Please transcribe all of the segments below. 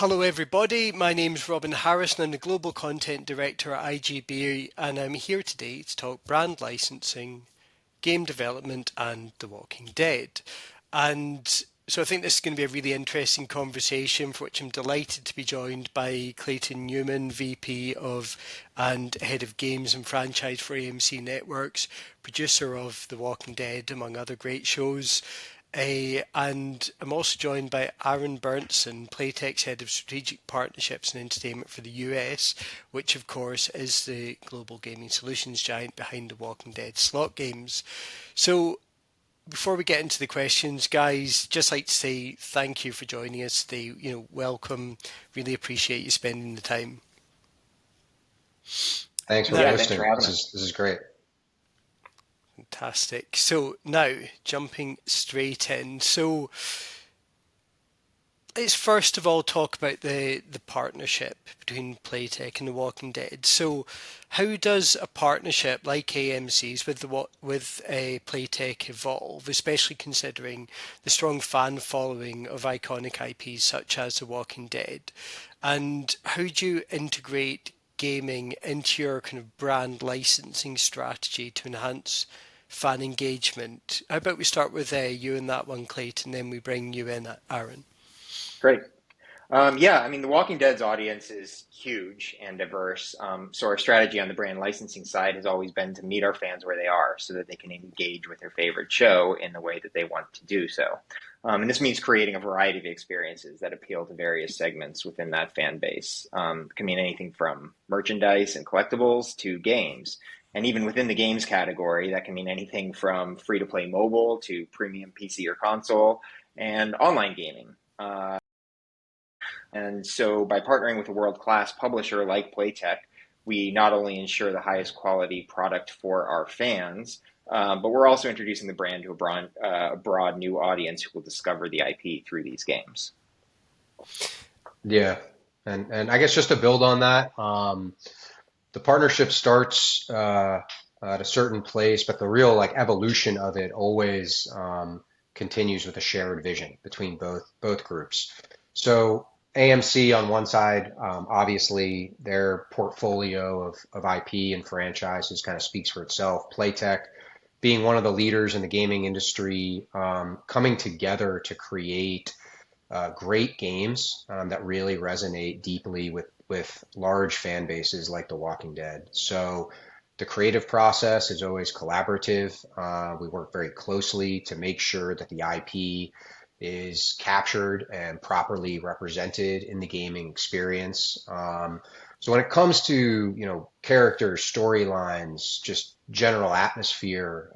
Hello, everybody. My name's Robin Harris, and I'm the Global Content Director at IGB, and I'm here today to talk brand licensing, game development, and The Walking Dead. And so I think this is going to be a really interesting conversation for which I'm delighted to be joined by Clayton Neuman, VP of and Head of Games and Franchise for AMC Networks, producer of The Walking Dead, among other great shows. And I'm also joined by Aaron Berndston, Playtech's Head of Strategic Partnerships and Entertainment for the US, which of course is the global gaming solutions giant behind the Walking Dead slot games. So before we get into the questions, guys, just like to say thank you for joining us today. Welcome. Really appreciate you spending the time. Thanks for hosting. This is great. Fantastic. So now jumping straight in. So let's first of all talk about the partnership between Playtech and The Walking Dead. So how does a partnership like AMC's with Playtech evolve, especially considering the strong fan following of iconic IPs such as The Walking Dead? And how do you integrate gaming into your kind of brand licensing strategy to enhance fan engagement? How about we start with you and that one, Clayton, then we bring you in, Aaron. Great. The Walking Dead's audience is huge and diverse. So our strategy on the brand licensing side has always been to meet our fans where they are so that they can engage with their favorite show in the way that they want to do so. And this means creating a variety of experiences that appeal to various segments within that fan base. It can mean anything from merchandise and collectibles to games. And even within the games category, that can mean anything from free-to-play mobile to premium PC or console and online gaming. And so by partnering with a world-class publisher like Playtech, we not only ensure the highest quality product for our fans, but we're also introducing the brand to a broad new audience who will discover the IP through these games. Yeah, and I guess just to build on that, the partnership starts at a certain place, but the real evolution of it always continues with a shared vision between both groups. So AMC on one side, obviously their portfolio of IP and franchises kind of speaks for itself. Playtech being one of the leaders in the gaming industry, coming together to create great games that really resonate deeply with large fan bases like The Walking Dead. So the creative process is always collaborative. We work very closely to make sure that the IP is captured and properly represented in the gaming experience. So when it comes to, characters, storylines, just general atmosphere,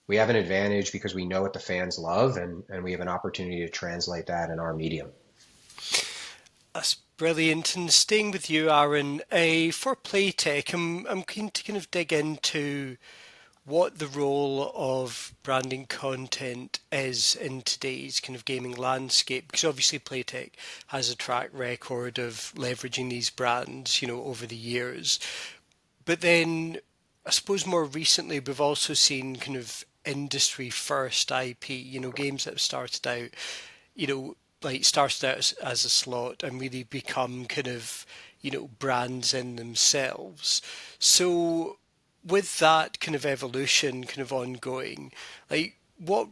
we have an advantage because we know what the fans love, and we have an opportunity to translate that in our medium. That's brilliant. And staying with you, Aaron, for Playtech, I'm keen to kind of dig into what the role of branding content is in today's kind of gaming landscape, because obviously Playtech has a track record of leveraging these brands, over the years. But then I suppose more recently we've also seen kind of industry first IP, games that have started out, as a slot and really become kind of, brands in themselves. So with that kind of evolution kind of ongoing, what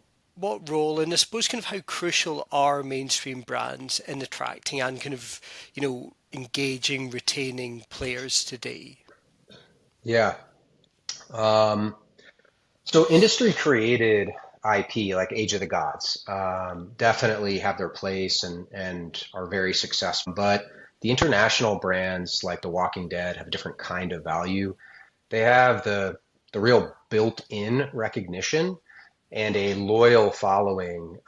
role, and I suppose kind of how crucial are mainstream brands in attracting and kind of, engaging, retaining players today? Yeah. So industry created IP like Age of the Gods definitely have their place and are very successful. But the international brands like The Walking Dead have a different kind of value. They have the real built-in recognition and a loyal following,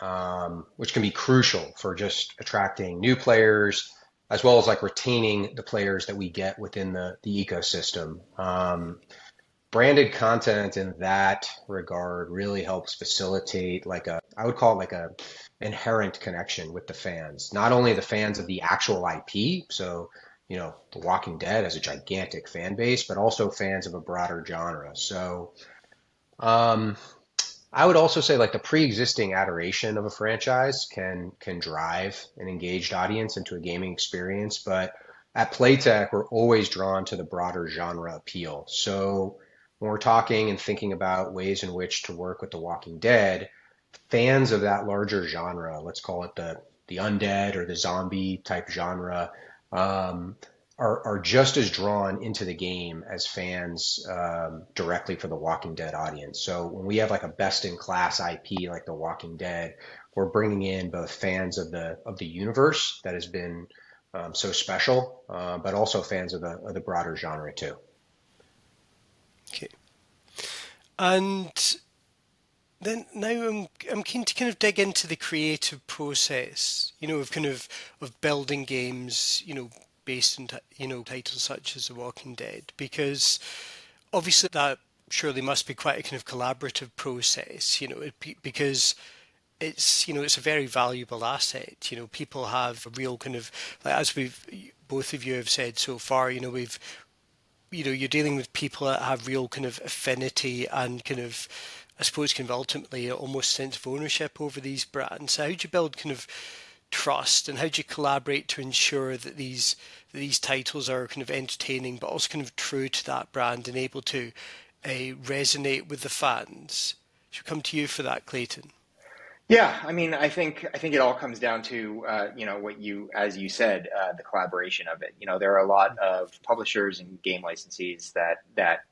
which can be crucial for just attracting new players, as well as retaining the players that we get within the ecosystem. Branded content in that regard really helps facilitate I would call it a inherent connection with the fans, not only the fans of the actual IP. So, The Walking Dead has a gigantic fan base, but also fans of a broader genre. So, I would also say like the pre-existing adoration of a franchise can drive an engaged audience into a gaming experience, but at Playtech, we're always drawn to the broader genre appeal. So when we're talking and thinking about ways in which to work with The Walking Dead, fans of that larger genre, let's call it the undead or the zombie type genre, um, are just as drawn into the game as fans directly for the Walking Dead audience. So when we have like a best in class IP like The Walking Dead, we're bringing in both fans of the universe that has been so special, but also fans of the broader genre too. Okay. And then now I'm keen to kind of dig into the creative process, of of building games, based on titles such as The Walking Dead, because obviously that surely must be quite a kind of collaborative process, because it's a very valuable asset. People have a real kind of, like, as we've both of you have said so far, you're dealing with people that have real kind of affinity and kind of, I suppose, kind of ultimately almost sense of ownership over these brands. So how do you build kind of trust, and how do you collaborate to ensure that these titles are kind of entertaining but also kind of true to that brand and able to resonate with the fans? Should we come to you for that, Clayton? Yeah, I mean, I think it all comes down to what you, as you said, the collaboration of it. There are a lot of publishers and game licensees that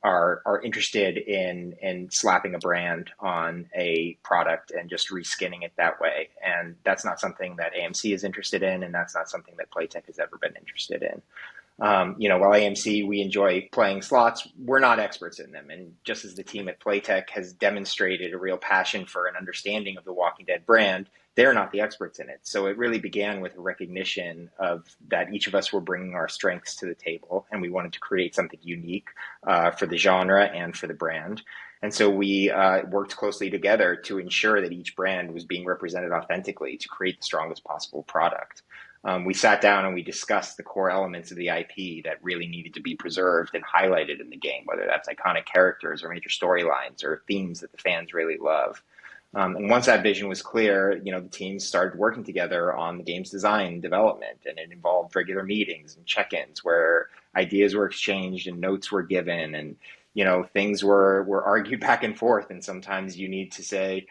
are interested in slapping a brand on a product and just reskinning it that way, and that's not something that AMC is interested in, and that's not something that Playtech has ever been interested in. While AMC, we enjoy playing slots, we're not experts in them. And just as the team at Playtech has demonstrated a real passion for an understanding of the Walking Dead brand, they're not the experts in it. So it really began with a recognition of that each of us were bringing our strengths to the table, and we wanted to create something unique for the genre and for the brand. And so we worked closely together to ensure that each brand was being represented authentically to create the strongest possible product. We sat down and we discussed the core elements of the IP that really needed to be preserved and highlighted in the game, whether that's iconic characters or major storylines or themes that the fans really love. And once that vision was clear, the teams started working together on the game's design and development, and it involved regular meetings and check-ins where ideas were exchanged and notes were given, and things were argued back and forth. And sometimes you need to say,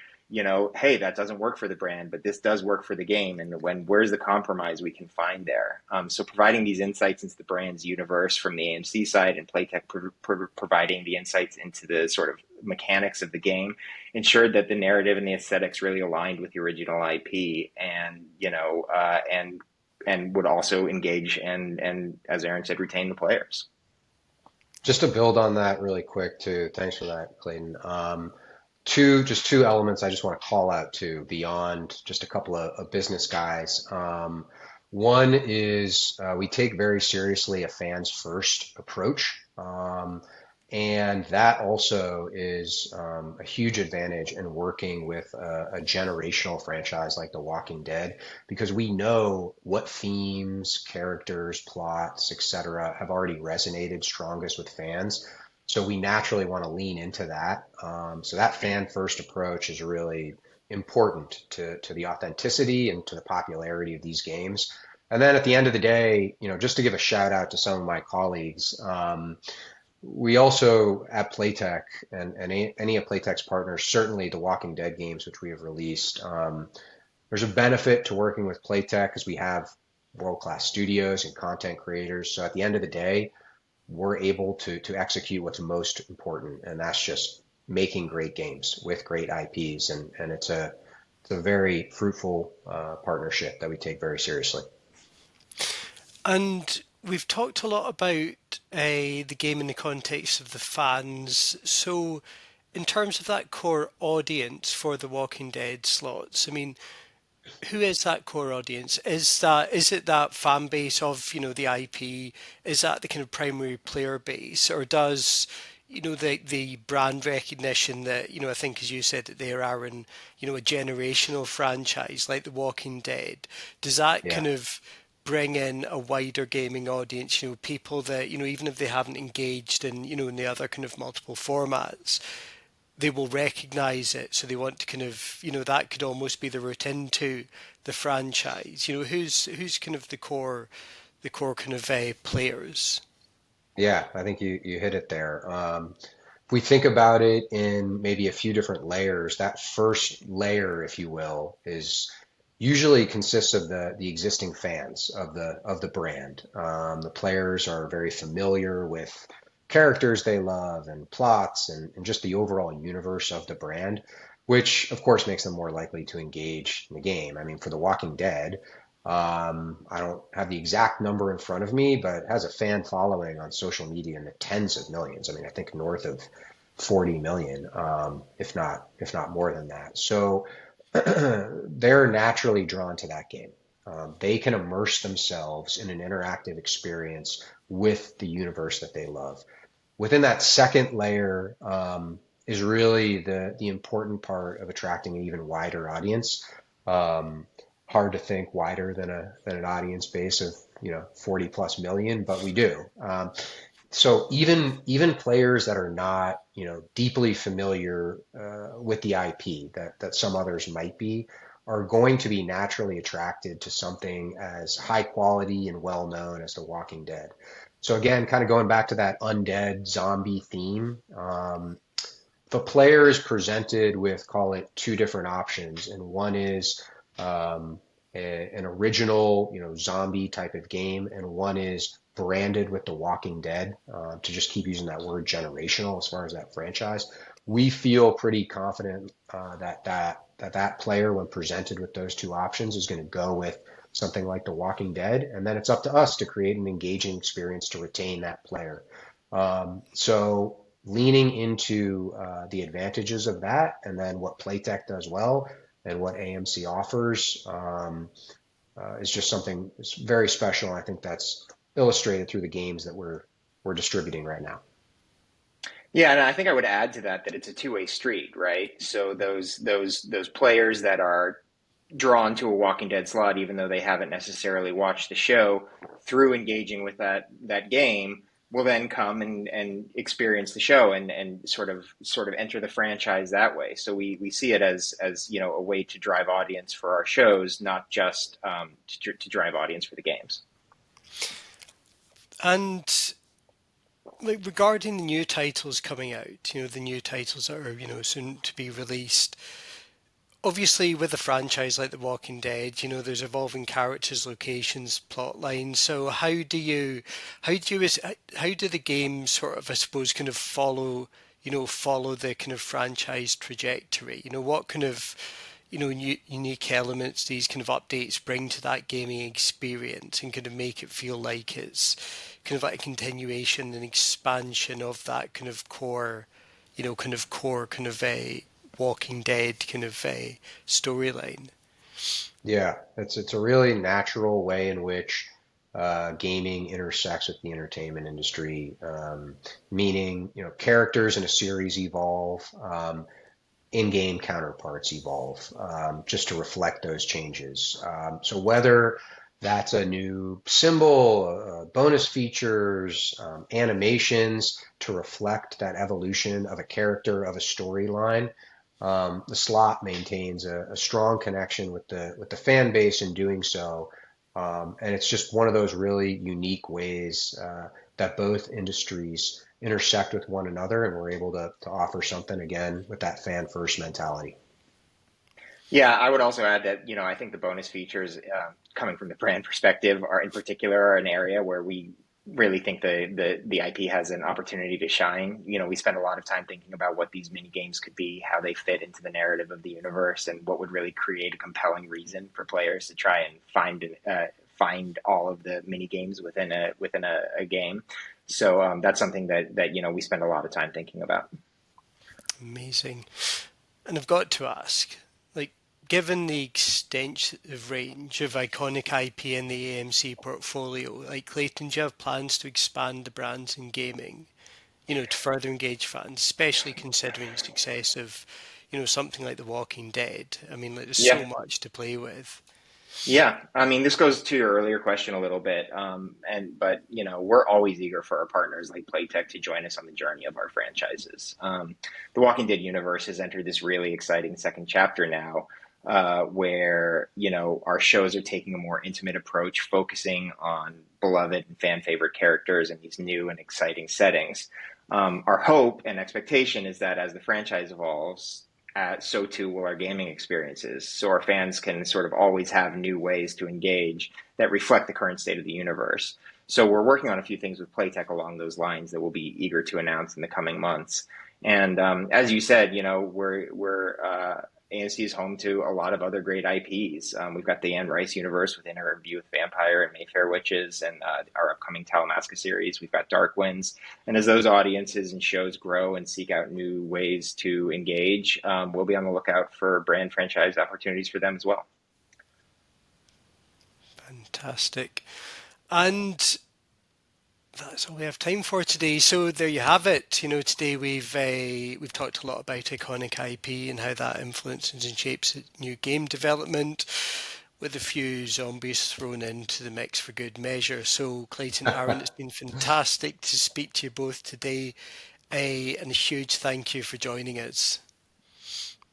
hey, that doesn't work for the brand, but this does work for the game. And where's the compromise we can find there? So providing these insights into the brand's universe from the AMC side, and Playtech providing the insights into the sort of mechanics of the game ensured that the narrative and the aesthetics really aligned with the original IP, and and would also engage and as Aaron said, retain the players. Just to build on that really quick too, thanks for that, Clayton. Two elements I just want to call out to beyond just a couple of business guys. One is we take very seriously a fans first approach. And that also is a huge advantage in working with a generational franchise like The Walking Dead, because we know what themes, characters, plots, etc., have already resonated strongest with fans. So we naturally want to lean into that. So that fan first approach is really important to the authenticity and to the popularity of these games. And then at the end of the day, just to give a shout out to some of my colleagues, we also at Playtech and any of Playtech's partners, certainly the Walking Dead games which we have released, there's a benefit to working with Playtech because we have world-class studios and content creators. So at the end of the day, we're able to execute what's most important, and that's just making great games with great IPs, and it's a very fruitful partnership that we take very seriously. And we've talked a lot about the game in the context of the fans. So, in terms of that core audience for the Walking Dead slots, I mean, who is that core audience? Is it that fan base of the IP? Is that the kind of primary player base, or does the brand recognition that I think, as you said, that they are in a generational franchise like The Walking Dead, does that Yeah. kind of bring in a wider gaming audience? People that even if they haven't engaged in in the other kind of multiple formats, they will recognize it, so they want to kind of, that could almost be the route into the franchise. Who's kind of the core kind of players. Yeah, I think you hit it there. If we think about it in maybe a few different layers, that first layer, if you will, is usually consists of the existing fans of the brand. The players are very familiar with characters they love and plots and just the overall universe of the brand, which of course makes them more likely to engage in the game. I mean, for The Walking Dead, I don't have the exact number in front of me, but it has a fan following on social media in the tens of millions. I mean, I think north of 40 million, if not more than that. So they're naturally drawn to that game. They can immerse themselves in an interactive experience with the universe that they love. Within that second layer is really the important part of attracting an even wider audience. Um, Hard to think wider than an audience base of 40 plus million, but we do. So even players that are not deeply familiar with the IP that some others might be are going to be naturally attracted to something as high quality and well known as The Walking Dead. So again, kind of going back to that undead zombie theme, if a player is presented with, call it, two different options, and one is an original, zombie type of game, and one is branded with The Walking Dead, to just keep using that word generational as far as that franchise, we feel pretty confident that player, when presented with those two options, is going to go with something like The Walking Dead, and then it's up to us to create an engaging experience to retain that player. So leaning into the advantages of that, and then what Playtech does well, and what AMC offers, is just something that's very special. I think that's illustrated through the games that we're distributing right now. Yeah, and I think I would add to that it's a two-way street, right? So those players that are drawn to a Walking Dead slot, even though they haven't necessarily watched the show, through engaging with that game, will then come and experience the show and sort of enter the franchise that way. So we see it as a way to drive audience for our shows, not just to drive audience for the games. And like regarding the new titles coming out, the new titles that are soon to be released. Obviously, with a franchise like The Walking Dead, there's evolving characters, locations, plot lines. So how do the games sort of, I suppose, kind of follow the kind of franchise trajectory? What kind of, unique elements these kind of updates bring to that gaming experience and kind of make it feel like it's kind of like a continuation and expansion of that kind of core, kind of a Walking Dead kind of a storyline. Yeah, it's a really natural way in which gaming intersects with the entertainment industry. Meaning, characters in a series evolve, in-game counterparts evolve, just to reflect those changes. So whether that's a new symbol, bonus features, animations to reflect that evolution of a character, of a storyline, the slot maintains a strong connection with the fan base in doing so, and it's just one of those really unique ways that both industries intersect with one another, and we're able to offer something again with that fan first mentality. Yeah, I would also add that I think the bonus features, coming from the brand perspective, are in particular are an area where we really think the IP has an opportunity to shine. We spend a lot of time thinking about what these mini games could be, how they fit into the narrative of the universe, and what would really create a compelling reason for players to try and find all of the mini games within a game. So that's something that we spend a lot of time thinking about. Amazing. And I've got to ask, like, given the extensive range of iconic IP in the AMC portfolio, like Clayton, do you have plans to expand the brands in gaming, to further engage fans, especially considering the success of, something like The Walking Dead? I mean, like, there's Yeah. so much to play with. Yeah, I mean, this goes to your earlier question a little bit, but we're always eager for our partners like Playtech to join us on the journey of our franchises. The Walking Dead universe has entered this really exciting second chapter now, where our shows are taking a more intimate approach, focusing on beloved and fan favorite characters in these new and exciting settings. Our hope and expectation is that as the franchise evolves, so too will our gaming experiences. So our fans can sort of always have new ways to engage that reflect the current state of the universe. So we're working on a few things with Playtech along those lines that we'll be eager to announce in the coming months. And as you said, we're AMC is home to a lot of other great IPs. We've got the Anne Rice universe with Interview with Vampire and Mayfair Witches, and our upcoming Talamasca series. We've got Dark Winds, and as those audiences and shows grow and seek out new ways to engage, we'll be on the lookout for brand franchise opportunities for them as well. Fantastic. And that's all we have time for today. So there you have it. Today we've talked a lot about iconic IP and how that influences and shapes new game development, with a few zombies thrown into the mix for good measure. So Clayton, Aaron, it's been fantastic to speak to you both today, and a huge thank you for joining us.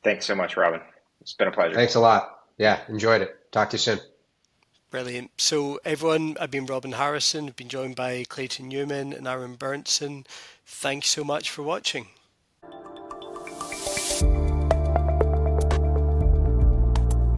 Thanks so much, Robin. It's been a pleasure. Thanks a lot. Yeah, enjoyed it. Talk to you soon. Brilliant. So everyone, I've been Robin Harrison. I've been joined by Clayton Neuman and Aaron Berndston. Thanks so much for watching.